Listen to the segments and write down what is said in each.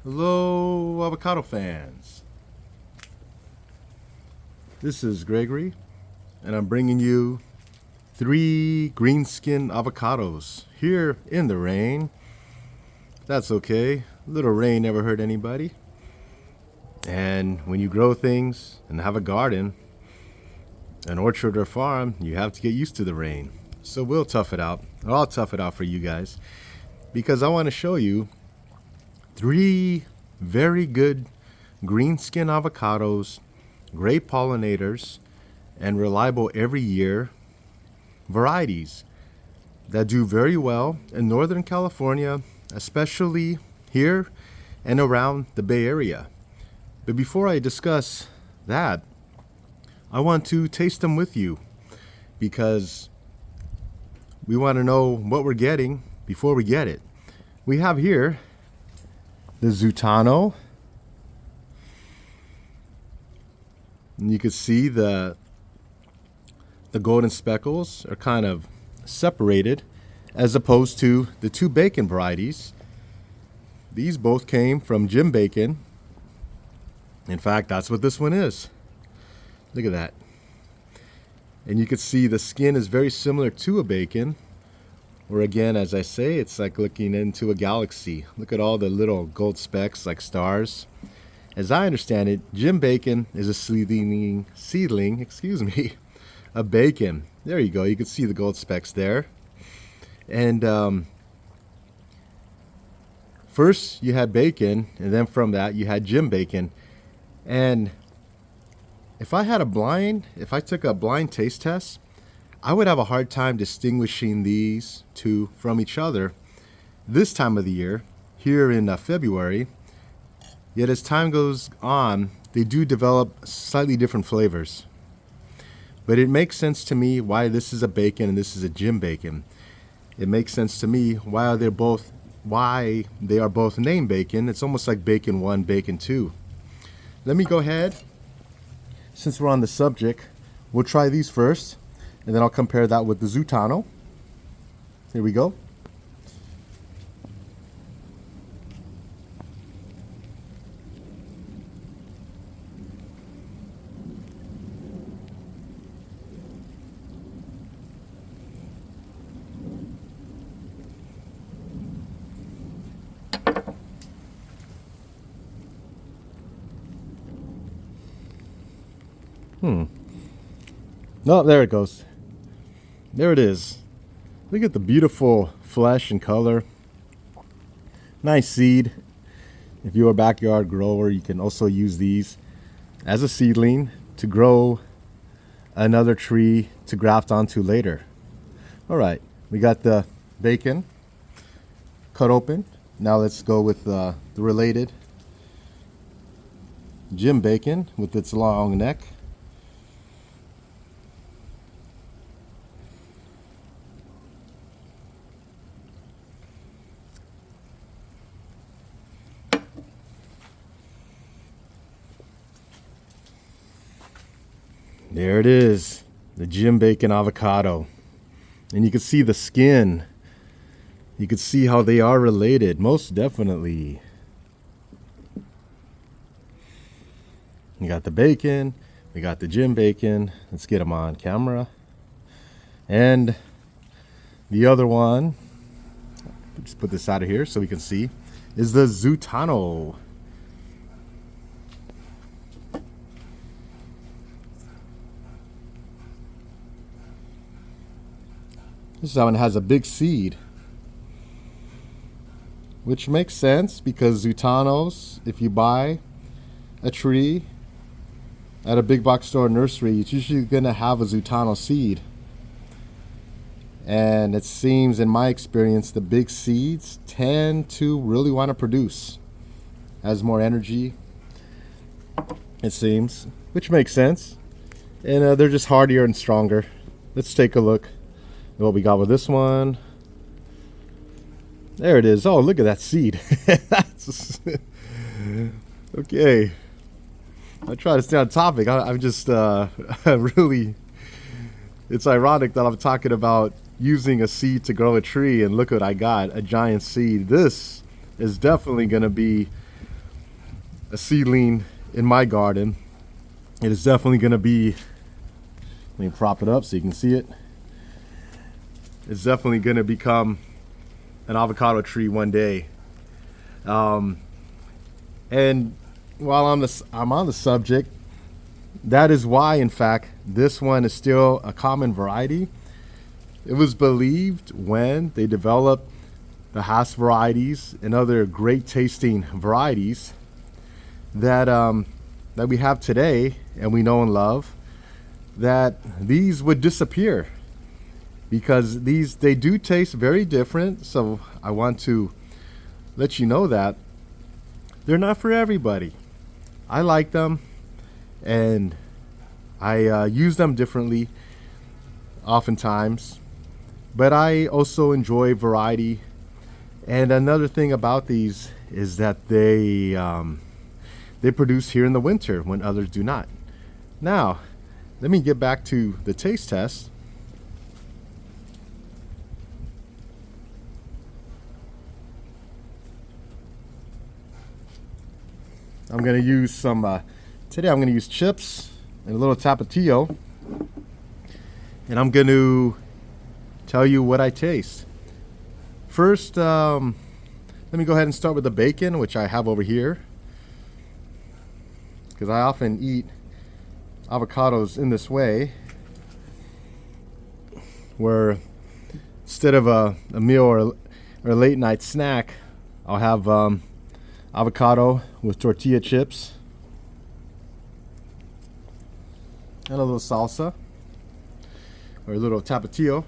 Hello, avocado fans. This is Gregory, and I'm bringing you 3 green skin avocados here in the rain. That's okay. A little rain never hurt anybody. And when you grow things and have a garden, an orchard or farm, you have to get used to the rain. So we'll tough it out. I'll tough it out for you guys because I want to show you 3 very good green skin avocados, great pollinators, and reliable every year varieties that do very well in Northern California, especially here and around the Bay Area. But before I discuss that, I want to taste them with you because we want to know what we're getting before we get it. We have here the Zutano, and you can see the golden speckles are kind of separated as opposed to the 2 bacon varieties. These both came from Jim Bacon. In fact, that's what this one is. Look at that. And you can see the skin is very similar to a bacon. Or again, as I say, it's like looking into a galaxy. Look at all the little gold specks like stars. As I understand it, Jim Bacon is a seedling, a bacon. There you go. You can see the gold specks there. And first you had bacon, and then from that you had Jim Bacon. And if I took a blind taste test, I would have a hard time distinguishing these 2 from each other this time of the year, here in February. Yet as time goes on, they do develop slightly different flavors. But it makes sense to me why this is a bacon and this is a Jim Bacon. It makes sense to me why they are both named bacon. It's almost like bacon 1, bacon 2. Let me go ahead. Since we're on the subject, we'll try these first, and then I'll compare that with the Zutano. Here we go. No, there it goes. There it is. Look at the beautiful flesh and color. Nice seed. If you're a backyard grower, you can also use these as a seedling to grow another tree to graft onto later. All right, we got the bacon cut open. Now let's go with the related Jim Bacon with its long neck. There it is, the Jim Bacon avocado. And you can see the skin. You can see how they are related, most definitely. We got the bacon, we got the Jim Bacon. Let's get them on camera. And the other one, just put this out of here so we can see, is the Zutano. This one has a big seed, which makes sense because Zutanos, if you buy a tree at a big box store nursery, it's usually going to have a Zutano seed. And it seems, in my experience, the big seeds tend to really want to produce. Has more energy, it seems, which makes sense. And they're just hardier and stronger. Let's take a look at what we got with this one. There it is. Oh, look at that seed. That's okay. I try to stay on topic. I'm just really, it's ironic that I'm talking about using a seed to grow a tree, and look what I got, a giant seed. This is definitely going to be a seedling in my garden, it is definitely going to be, let me prop it up so you can see it. It's definitely going to become an avocado tree one day. And while I'm on the subject, that is why, in fact, this one is still a common variety. It was believed when they developed the Hass varieties and other great tasting varieties that that we have today and we know and love, that these would disappear, because they do taste very different. So I want to let you know that they're not for everybody. I like them, and I use them differently oftentimes, but I also enjoy variety. And another thing about these is that they produce here in the winter when others do not. Now, let me get back to the taste test. I'm going to use today I'm going to use chips and a little tapatio. And I'm going to tell you what I taste. First, let me go ahead and start with the bacon, which I have over here, because I often eat avocados in this way, where instead of a meal or a late night snack, I'll have avocado with tortilla chips and a little salsa or a little tapatio.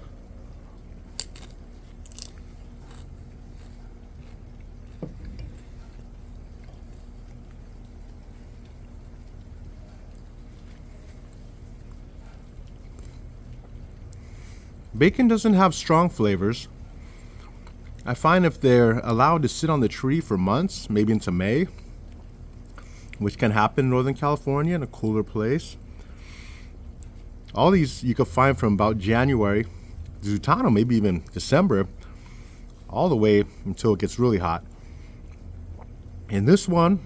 Bacon doesn't have strong flavors. I find if they're allowed to sit on the tree for months, maybe into May, which can happen in Northern California in a cooler place. All these you can find from about January, Zutano, maybe even December, all the way until it gets really hot. And this one,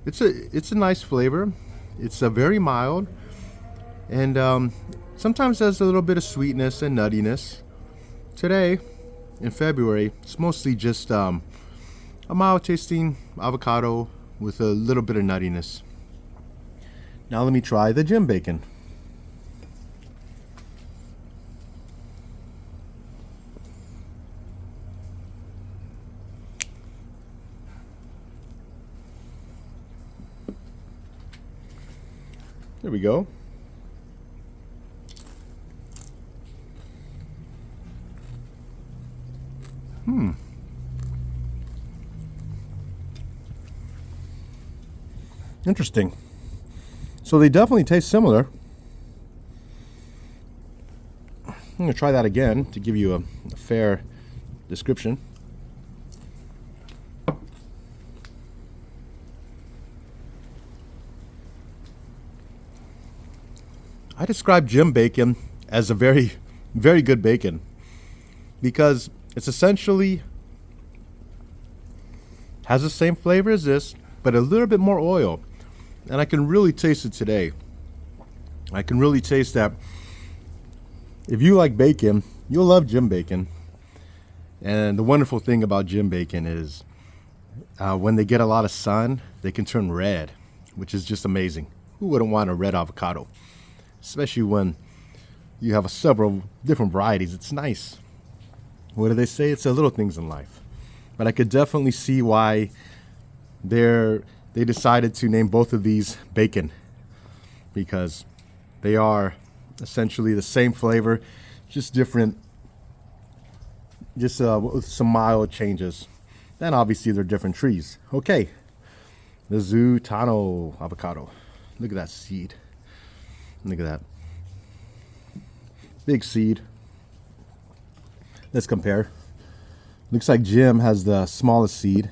it's a nice flavor. It's a very mild, and sometimes there's a little bit of sweetness and nuttiness. Today, in February, it's mostly just a mild tasting avocado with a little bit of nuttiness. Now let me try the gym bacon. There we go. Interesting. So they definitely taste similar. I'm going to try that again to give you a fair description. I describe gym bacon as a very, very good bacon, because it's essentially has the same flavor as this, but a little bit more oil. And I can really taste it today. I can really taste that. If you like bacon, you'll love gym bacon. And the wonderful thing about gym bacon is when they get a lot of sun, they can turn red, which is just amazing. Who wouldn't want a red avocado? Especially when you have several different varieties. It's nice. What do they say? It's the little things in life. But I could definitely see why they decided to name both of these bacon, because they are essentially the same flavor, just different, just with some mild changes. Then obviously they're different trees. Okay, the Zutano avocado. Look at that seed. Look at that. Big seed. Let's compare. Looks like Jim has the smallest seed,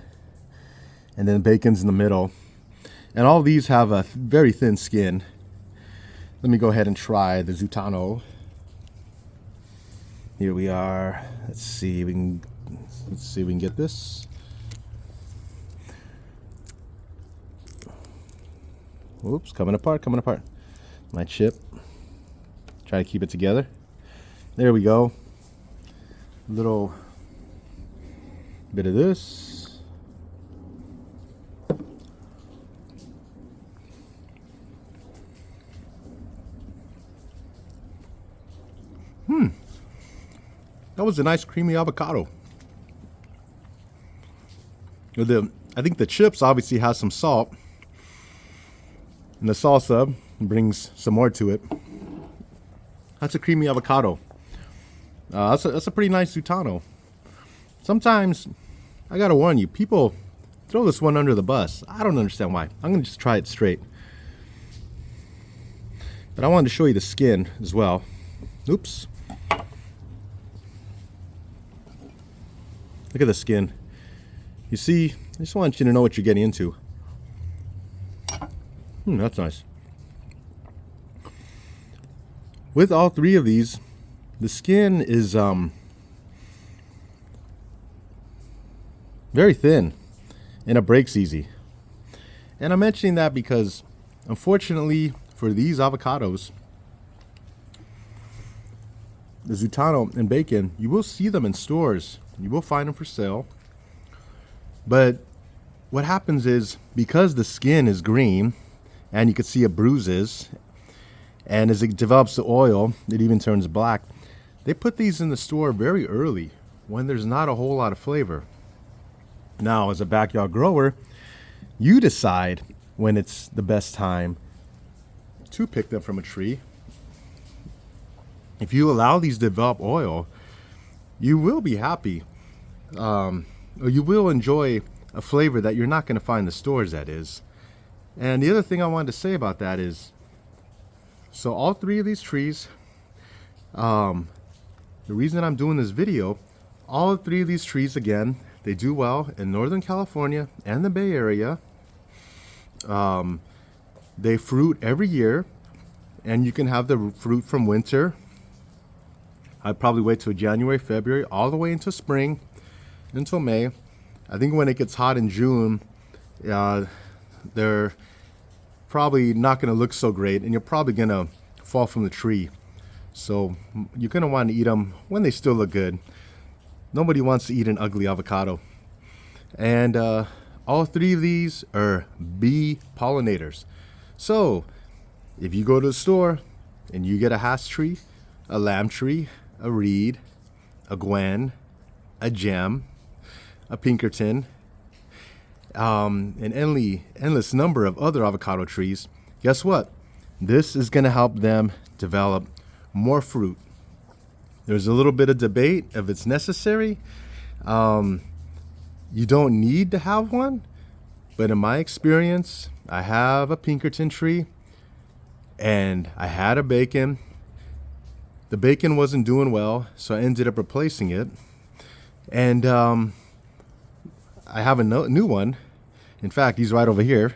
and then bacon's in the middle. And all these have a very thin skin. Let me go ahead and try the Zutano. Here we are. Let's see if we can get this. Oops, coming apart, coming apart. My chip. Try to keep it together. There we go. Little bit of this. That was a nice creamy avocado. I think the chips obviously has some salt, and the salsa brings some more to it. That's a creamy avocado. That's a pretty nice Zutano. Sometimes, I gotta warn you, people throw this one under the bus. I don't understand why. I'm gonna just try it straight. But I wanted to show you the skin as well. Oops. Look at the skin. You see, I just want you to know what you're getting into. That's nice. With all three of these, the skin is very thin and it breaks easy. And I'm mentioning that because, unfortunately, for these avocados, the Zutano and bacon, you will see them in stores. You will find them for sale. But what happens is, because the skin is green, and you can see it bruises, and as it develops the oil, it even turns black. They put these in the store very early, when there's not a whole lot of flavor. Now, as a backyard grower, you decide when it's the best time to pick them from a tree. If you allow these to develop oil, you will be happy. Or you will enjoy a flavor that you're not going to find in the stores, that is. And the other thing I wanted to say about that is, so all three of these trees, the reason I'm doing this video, all three of these trees, again, they do well in Northern California and the Bay Area. They fruit every year, and you can have the fruit from winter. I'd probably wait till January, February, all the way into spring, until May. I think when it gets hot in June, they're probably not going to look so great, and you're probably going to fall from the tree. So you're going to want to eat them when they still look good. Nobody wants to eat an ugly avocado. And all three of these are bee pollinators. So if you go to the store and you get a hass tree, a lamb tree, a reed, a gwen, a gem, a pinkerton, an endless number of other avocado trees, guess what? This is going to help them develop more fruit. There's a little bit of debate if it's necessary. You don't need to have one, but in my experience, I have a pinkerton tree and I had a bacon. The bacon wasn't doing well, so I ended up replacing it. And I have a new one. In fact, he's right over here.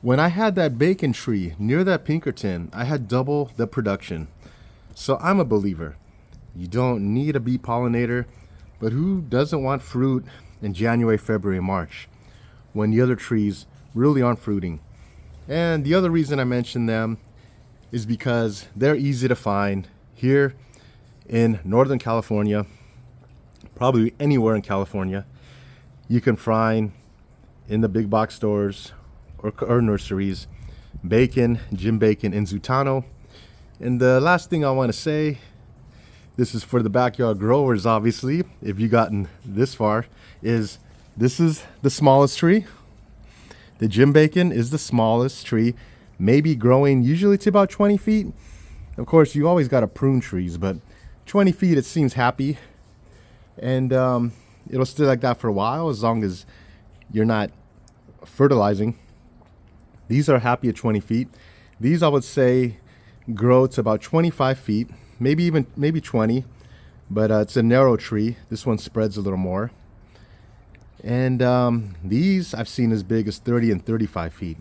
When I had that bacon tree near that pinkerton, I had double the production. So I'm a believer. You don't need a bee pollinator, but who doesn't want fruit in January, February, March, when the other trees really aren't fruiting? And the other reason I mention them is because they're easy to find here in Northern California, probably anywhere in California. You can find in the big box stores or nurseries, bacon, Jim Bacon, and Zutano. And the last thing I want to say, this is for the backyard growers, obviously, if you've gotten this far, is this is the smallest tree. The Jim Bacon is the smallest tree, maybe growing usually to about 20 feet. Of course, you always got to prune trees, but 20 feet, it seems happy. And it'll stay like that for a while, as long as you're not fertilizing. These are happy at 20 feet. These, I would say, grow to about 25 feet, maybe 20, but it's a narrow tree. This one spreads a little more. And these I've seen as big as 30 and 35 feet.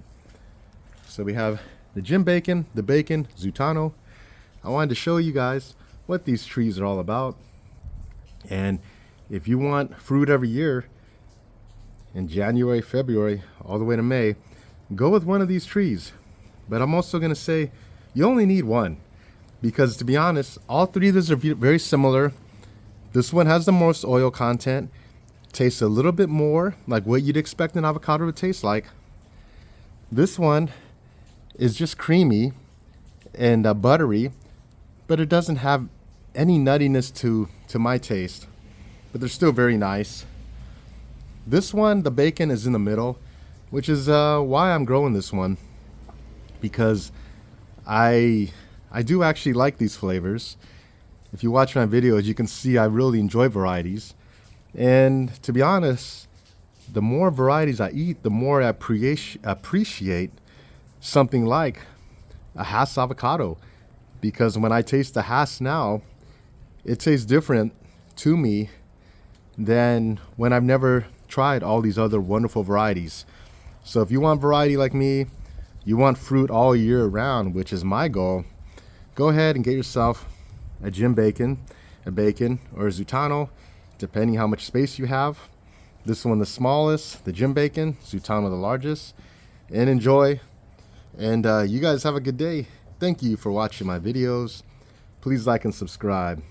So we have the Jim Bacon, the bacon, Zutano. I wanted to show you guys what these trees are all about. And if you want fruit every year, in January, February, all the way to May, go with one of these trees. But I'm also going to say you only need one, because to be honest, all three of these are very similar. This one has the most oil content, tastes a little bit more like what you'd expect an avocado to taste like. This one is just creamy and buttery, but it doesn't have any nuttiness to my taste, but they're still very nice. This one, the bacon is in the middle, which is why I'm growing this one, because I do actually like these flavors. If you watch my videos, you can see I really enjoy varieties. And to be honest, the more varieties I eat, the more I appreciate something like a Hass avocado. Because when I taste the Hass now, it tastes different to me than when I've never tried all these other wonderful varieties. So if you want variety like me, you want fruit all year round, which is my goal, go ahead and get yourself a gym bacon, or a Zutano, depending how much space you have. This one the smallest, the gym bacon, Zutano the largest, and enjoy. And you guys have a good day. Thank you for watching my videos. Please like and subscribe.